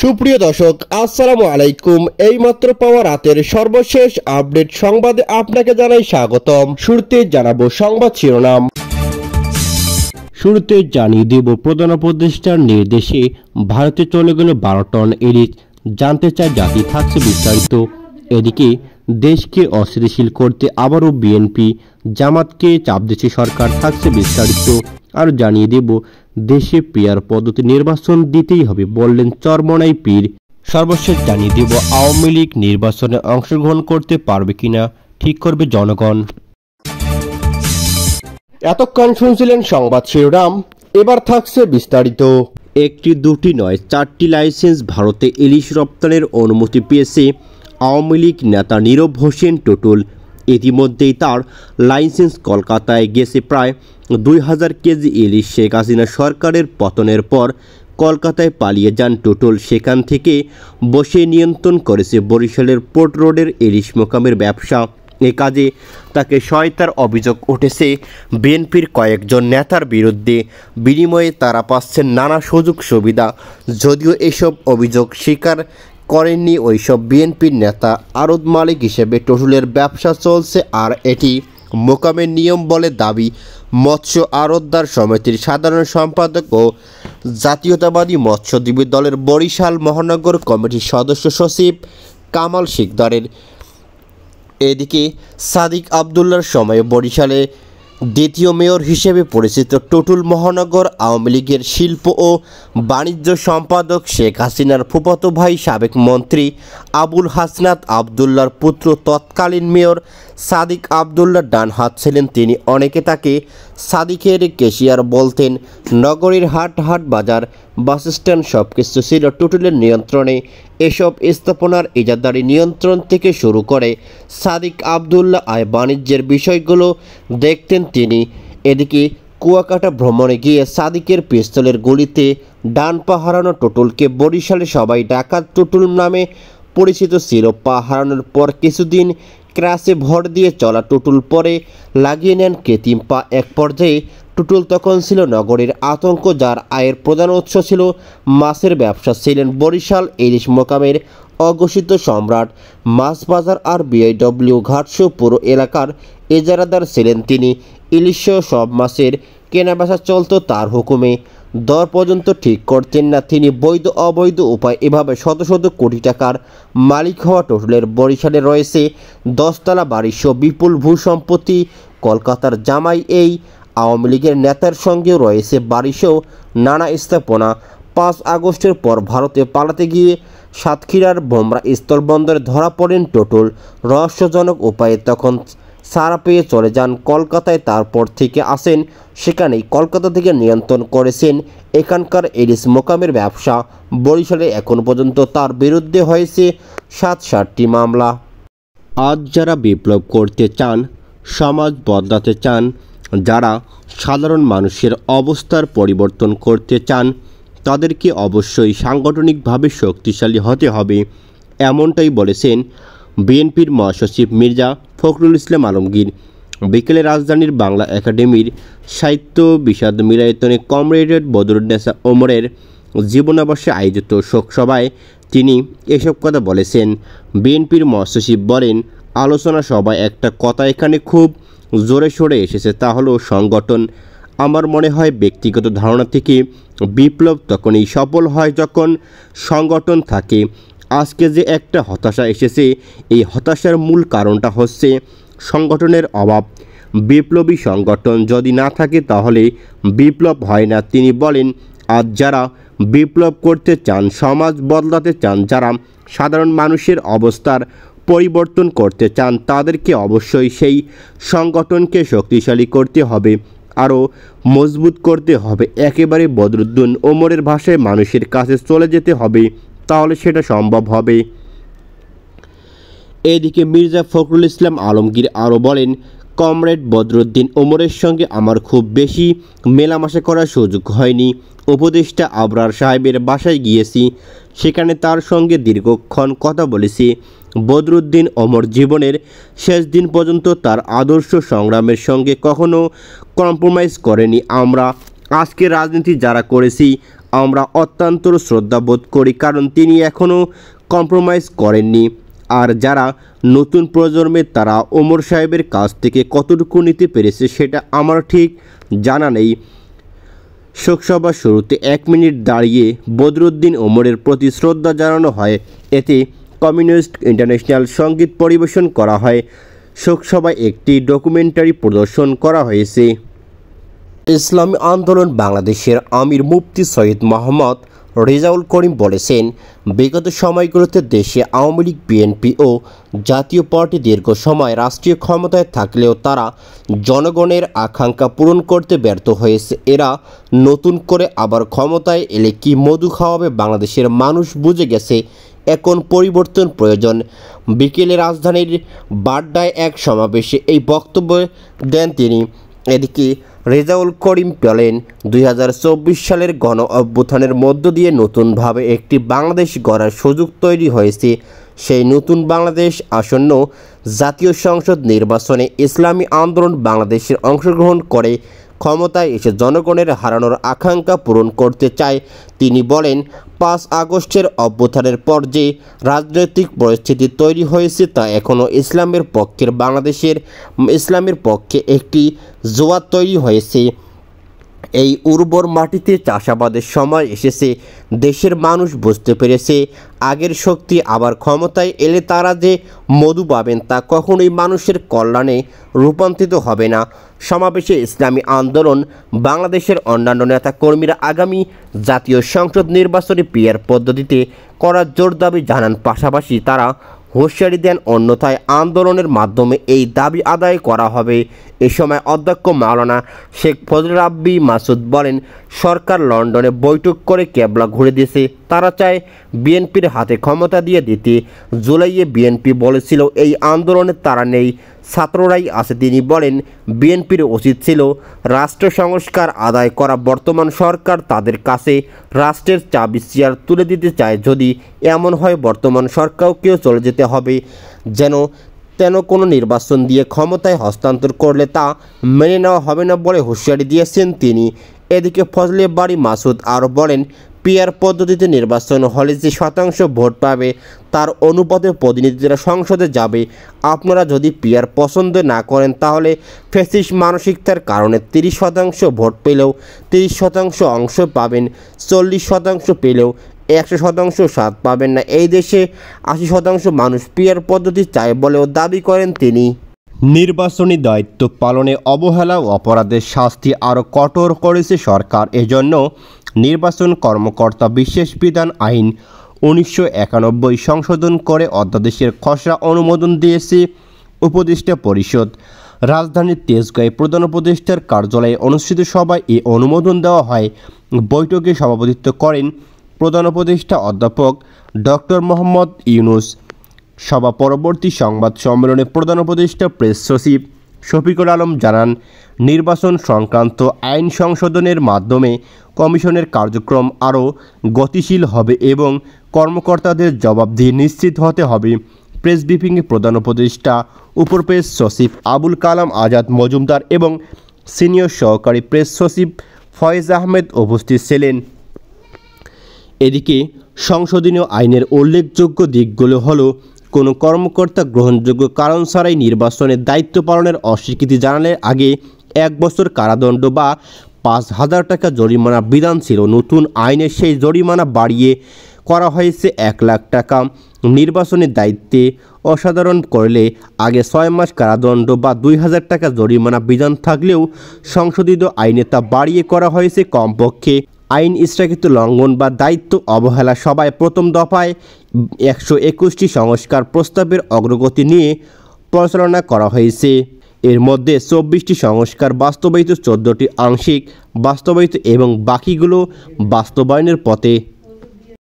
সুপ্রিয় দর্শক, আসসালামু আলাইকুম। এইমাত্র পাওয়া রাতের সর্বশেষ আপডেট সংবাদে আপনাকে জানাই স্বাগতম। শুরুতে জানাবো সংবাদ শিরোনাম। শুরুতে জানিয়ে দেব, প্রধান উপদেষ্টার নির্দেশে ভারতে চলে গেল 12 টন ইলিশ। জানতে চায় জাতি, থাকছে বিস্তারিত। এদিকে দেশকে অস্থিতিশীল করতে আবারও বিএনপি জামাতকে চাপ দিচ্ছে সরকার, থাকছে বিস্তারিত। আর জানিয়ে দেব, দেশে পিয়ার পদ্ধতি নির্বাচন দিতেই হবে বললেন চরমনাই পীর। সর্বশেষ জানিয়ে দেব, আওয়ামী লীগ নির্বাচনে অংশগ্রহণ করতে পারবে কিনা ঠিক করবে জনগণ। এতক্ষণ শুনছিলেন সংবাদ শিরোনাম, এবার থাকছে বিস্তারিত। একটি দুটি নয়, 4টি লাইসেন্স ভারতে ইলিশ রপ্তানির অনুমতি পেয়েছে আওয়ামী লীগ নেতা নীরব হোসেন টুটুল। ইতিমধ্যেই তার লাইসেন্স কলকাতায় গেছে প্রায় 2000 কেজি ইলিশ। শেখ হাসিনা সরকারের পতনের পর কলকাতায় পালিয়ে যান টুটুল। সেখান থেকে বসে নিয়ন্ত্রণ করেছে বরিশালের পোর্ট রোডের ইলিশ মোকামের ব্যবসা। এ কাজে তাকে সহায়তার অভিযোগ উঠেছে বিএনপির কয়েকজন নেতার বিরুদ্ধে। বিনিময়ে তারা পাচ্ছেন নানা সুযোগ সুবিধা। যদিও এসব অভিযোগ স্বীকার করেননি ওইসব বিএনপির নেতা। আড়ত মালিক হিসেবে টুটুলের ব্যবসা চলছে, আর এটি মোকামের নিয়ম বলে দাবি মৎস্য আড়তদার সমিতির সাধারণ সম্পাদক ও জাতীয়তাবাদী মৎস্যজীবী দলের বরিশাল মহানগর কমিটির সদস্য সচিব কামাল শিকদারের। এদিকে সাদিক আবদুল্লার সময়ে বরিশালে দ্বিতীয় মেয়র হিসেবে পরিচিত টুটুল মহানগর আওয়ামী লীগের শিল্প ও বাণিজ্য সম্পাদক শেখ হাসিনার ফুফাতো ভাই সাবেক মন্ত্রী আবুল হাসনাত আবদুল্লার পুত্র, তৎকালীন মেয়র সাদিক আবদুল্লার ডান হাত ছিলেন তিনি। অনেকে তাকে সাদিকের কেশিয়ার বলতেন। নগরীর হাট বাজার, বাসস্ট্যান্ড সবকিছু ছিল টুটুলের নিয়ন্ত্রণে। এসব স্থাপনার ইজারাদারি নিয়ন্ত্রণ থেকে শুরু করে সাদিক আবদুল্লাহ আয় বাণিজ্যের বিষয়গুলো দেখতেন তিনি। এদিকে কুয়াকাটা ভ্রমণে গিয়ে সাদিকের পিস্তলের গুলিতে ডান পা হারানো টুটুলকে বরিশালে সবাই ডাকাত টুটুল নামে পরিচিত ছিল। পা হারানোর পর কিছুদিন ক্রাশে ভর দিয়ে চলা টুটুল পরে লাগিয়ে নেন কৃত্রিম পা। এক পর্যায়ে টুটুল তখন ছিল নগরীর আতঙ্ক, যার আয়ের প্রধান উৎস ছিল মাছের ব্যবসা। ছিলেন বরিশাল ইলিশ মোকামের অঘোষিত সম্রাট। মাছ বাজার আর বিআইডব্লিউ ঘাটসহ পুরো এলাকার ইজারাদার ছিলেন তিনি। ইলিশ সব মাছের কেনাবেচা চলত তার হুকুমে। দর পর্যন্ত ঠিক করতেন না তিনি। বৈধ অবৈধ উপায় এভাবে শত শত কোটি টাকার মালিক হওয়া টুটুলের বরিশালে রয়েছে 10 তলা বাড়িসহ বিপুল ভূসম্পত্তি। কলকাতার জামাই এই আওয়ামী লীগের নেতার সঙ্গেও রয়েছে বাড়িসহ নানা স্থাপনা। 5 আগস্টের পর ভারতে পালাতে গিয়ে সাতক্ষীরার ভোমরা স্থলবন্দরে ধরা পড়েন টুটুল। রহস্যজনক উপায়ে তখন ছাড়া পেয়ে চলে যান কলকাতায়। তারপর থেকে আসেন সেখানেই। কলকাতা থেকে নিয়ন্ত্রণ করেছেন এখানকার ইলিশ মোকামের ব্যবসা। বরিশালে এখন পর্যন্ত তার বিরুদ্ধে হয়েছে 67টি মামলা। আজ যারা বিপ্লব করতে চান, সমাজ বদলাতে চান, যারা সাধারণ মানুষের অবস্থার পরিবর্তন করতে চান, তাদেরকে অবশ্যই সাংগঠনিকভাবে শক্তিশালী হতে হবে, এমনটাই বলেছেন বিএনপির মহাসচিব মির্জা ফখরুল ইসলাম আলমগীর। বিকেলে রাজধানীর বাংলা একাডেমির সাহিত্য বিষাদ মিলায়তনে কমরেড বদরুন্নেসা ওমরের জীবনাবর্ষে আয়োজিত শোকসভায় তিনি এসব কথা বলেছেন। বিএনপির মহাসচিব বলেন, আলোচনা সভায় একটা কথা এখানে খুব জোরে সোরে এসেছে, তা হলো সংগঠন। আমার মনে হয় ব্যক্তিগত ধারণা থেকে বিপ্লব তখনই সফল হয় যখন সংগঠন থাকে। আজকে যে একটা হতাশা এসেছে, এই হতাশার মূল কারণটা হচ্ছে সংগঠনের অভাব। বিপ্লবী সংগঠন যদি না থাকে তাহলে বিপ্লব হয় না। তিনি বলেন, আজ যারা বিপ্লব করতে চান, সমাজ বদলাতে চান, যারা সাধারণ মানুষের অবস্থার পরিবর্তন করতে চান, তাদেরকে অবশ্যই সেই সংগঠনকে শক্তিশালী করতে হবে, আরও মজবুত করতে হবে। একেবারে বদরুদ্দিন ওমরের ভাষায় মানুষের কাছে চলে যেতে হবে, তাহলে সেটা সম্ভব হবে। এদিকে মির্জা ফখরুল ইসলাম আলমগীর আরও বলেন, কমরেড বদরুদ্দিন ওমরের সঙ্গে আমার খুব বেশি মেলামেশা করার সুযোগ হয়নি। উপদেষ্টা আবরার সাহেবের বাসায় গিয়েছি, সেখানে তার সঙ্গে দীর্ঘক্ষণ কথা বলেছি। বদরুদ্দিন ওমর জীবনের শেষ দিন পর্যন্ত তার আদর্শ সংগ্রামের সঙ্গে কখনো কম্প্রোমাইজ করেনি। আমরা আজকে রাজনীতি যারা করেছি, আমরা অত্যন্ত শ্রদ্ধাবোধ করি, কারণ তিনি এখনও কম্প্রোমাইজ করেননি। আর যারা নতুন প্রজন্মের তারা ওমর সাহেবের কাছ থেকে কতটুকু নিতে পেরেছে সেটা আমার ঠিক জানা নেই। শোকসভার শুরুতে 1 মিনিট দাঁড়িয়ে বদরুদ্দিন ওমরের প্রতি শ্রদ্ধা জানানো হয়। এতে কমিউনিস্ট ইন্টারন্যাশনাল সঙ্গীত পরিবেশন করা হয়। শোকসভায় একটি ডকুমেন্টারি প্রদর্শন করা হয়েছে। ইসলামী আন্দোলন বাংলাদেশের আমির মুফতি সৈয়দ মোহাম্মদ রেজাউল করিম বলেছেন, বিগত সময়গুলোতে দেশে আওয়ামী লীগ, বিএনপি ও জাতীয় পার্টি দীর্ঘ সময় রাষ্ট্রীয় ক্ষমতায় থাকলেও তারা জনগণের আকাঙ্ক্ষা পূরণ করতে ব্যর্থ হয়েছে। এরা নতুন করে আবার ক্ষমতায় এলে কি মধু খাওয়াবে বাংলাদেশের মানুষ বুঝে গেছে। এখন পরিবর্তন প্রয়োজন। বিকেলে রাজধানীর বাড্ডায় এক সমাবেশে এই বক্তব্য দেন তিনি। এদিকে রেজাউল করিম বলেন, 2024 সালের গণ অভ্যুত্থানের মধ্য দিয়ে নতুনভাবে একটি বাংলাদেশ গড়ার সুযোগ তৈরি হয়েছে। সেই নতুন বাংলাদেশ আসন্ন জাতীয় সংসদ নির্বাচনে ইসলামী আন্দোলন বাংলাদেশের অংশগ্রহণ করে ক্ষমতায় এসে জনগণের হারানোর আকাঙ্ক্ষা পূরণ করতে চায়। তিনি বলেন, 5 আগস্টের অভ্যুত্থানের পর যে রাজনৈতিক পরিস্থিতি তৈরি হয়েছে তা এখনও ইসলামের পক্ষে একটি জোয়ার তৈরি হয়েছে। এই উর্বর মাটিতে চাষাবাদের সময় এসেছে। দেশের মানুষ বুঝতে পেরেছে আগের শক্তি আবার ক্ষমতায় এলে তারা যে মধু পাবেন তা কখনোই মানুষের কল্যাণে রূপান্তরিত হবে না। সমাবেশে ইসলামী আন্দোলন বাংলাদেশের অন্যান্য নেতাকর্মীরা আগামী জাতীয় সংসদ নির্বাচনে পিআর পদ্ধতিতে করার জোর দাবি জানান। পাশাপাশি তারা হুঁশিয়ারি দেন, অন্যথায় আন্দোলনের মাধ্যমে এই দাবি আদায় করা হবে। এ সময় অধ্যক্ষ মাওলানা শেখ ফজলে রাব্বি মাসুদ বলেন, সরকার লন্ডনে বৈঠক করে ক্যাবলা ঘুরে দিয়েছে। তারা চায় বিএনপির হাতে ক্ষমতা দিয়ে দিতে। জুলাইয়ে বিএনপি বলেছিল এই আন্দোলনে তারা নেই, ছাত্ররাই আছে। তিনি বলেন, বিএনপির উচিত ছিল রাষ্ট্র সংস্কার আদায় করা। বর্তমান সরকার তাদের কাছে রাষ্ট্রের চাবি চেয়ার তুলে দিতে চায়। যদি এমন হয় বর্তমান সরকারকেও চলে যেতে হবে, তেন কোনো নির্বাচন দিয়ে ক্ষমতায় হস্তান্তর করলে তা মেনে নেওয়া হবে না বলে হুঁশিয়ারি দিয়েছেন তিনি। এদিকে ফজলে বাড়ি মাসুদ আরও বলেন, পিআর পদ্ধতিতে নির্বাচন হলে যে শতাংশ ভোট পাবে তার অনুপাতে প্রতিনিধিরা সংসদে যাবে। আপনারা যদি পিআর পছন্দ না করেন তাহলে ফ্যাসিস্ট মানসিকতার কারণে 30% ভোট পেলেও 30% অংশ পাবেন, 40% পেলেও 100% স্বাদ পাবেন না। এই দেশে 80% মানুষ পিআর পদ্ধতি চায় বলেও দাবি করেন তিনি। নির্বাচনী দায়িত্ব পালনে অবহেলা ও অপরাধের শাস্তি আরও কঠোর করেছে সরকার। এজন্য নির্বাচন কর্মকর্তা বিশেষ বিধান আইন 1991 সংশোধন করে অধ্যাদেশের খসড়া অনুমোদন দিয়েছে উপদেষ্টা পরিষদ। রাজধানীর তেজগাঁয়ে প্রধান উপদেষ্টার কার্যালয়ে অনুষ্ঠিত সভায় এ অনুমোদন দেওয়া হয়। বৈঠকে সভাপতিত্ব করেন প্রধান উপদেষ্টা অধ্যাপক ডক্টর মোহাম্মদ ইউনুস। সভা পরবর্তী সংবাদ সম্মেলনে প্রধান উপদেষ্টা প্রেস সচিব শফিকুল আলম জানান, নির্বাচন সংক্রান্ত আইন সংশোধনের মাধ্যমে কমিশনের কার্যক্রম আরও গতিশীল হবে এবং কর্মকর্তাদের জবাবদিহি নিশ্চিত হতে হবে। প্রেস ব্রিফিংয়ে প্রধান উপদেষ্টা, উপর প্রেস সচিব আবুল কালাম আজাদ মজুমদার এবং সিনিয়র সহকারী প্রেস সচিব ফয়েজ আহমেদ উপস্থিত ছিলেন। এদিকে সংশোধনীয় আইনের উল্লেখযোগ্য দিকগুলো হলো, কোনো কর্মকর্তা গ্রহণযোগ্য কারণ ছাড়াই নির্বাচনের দায়িত্ব পালনের অস্বীকৃতি জানালে আগে 1 বছর কারাদণ্ড বা 5,000 টাকা জরিমানা বিধান ছিল। নতুন আইনে সেই জরিমানা বাড়িয়ে করা হয়েছে 1 লাখ টাকা। নির্বাচনের দায়িত্বে অসাধারণ করলে আগে 6 মাস কারাদণ্ড বা 2,000 টাকা জরিমানা বিধান থাকলেও সংশোধিত আইনে তা বাড়িয়ে করা হয়েছে কমপক্ষে আইন স্থগিত লঙ্ঘন বা দায়িত্ব অবহেলা। সভায় প্রথম দফায় 121টি সংস্কার প্রস্তাবের অগ্রগতি নিয়ে পরিচালনা করা হয়েছে। এর মধ্যে 24টি সংস্কার বাস্তবায়িত, 14টি আংশিক বাস্তবায়িত এবং বাকিগুলো বাস্তবায়নের পথে।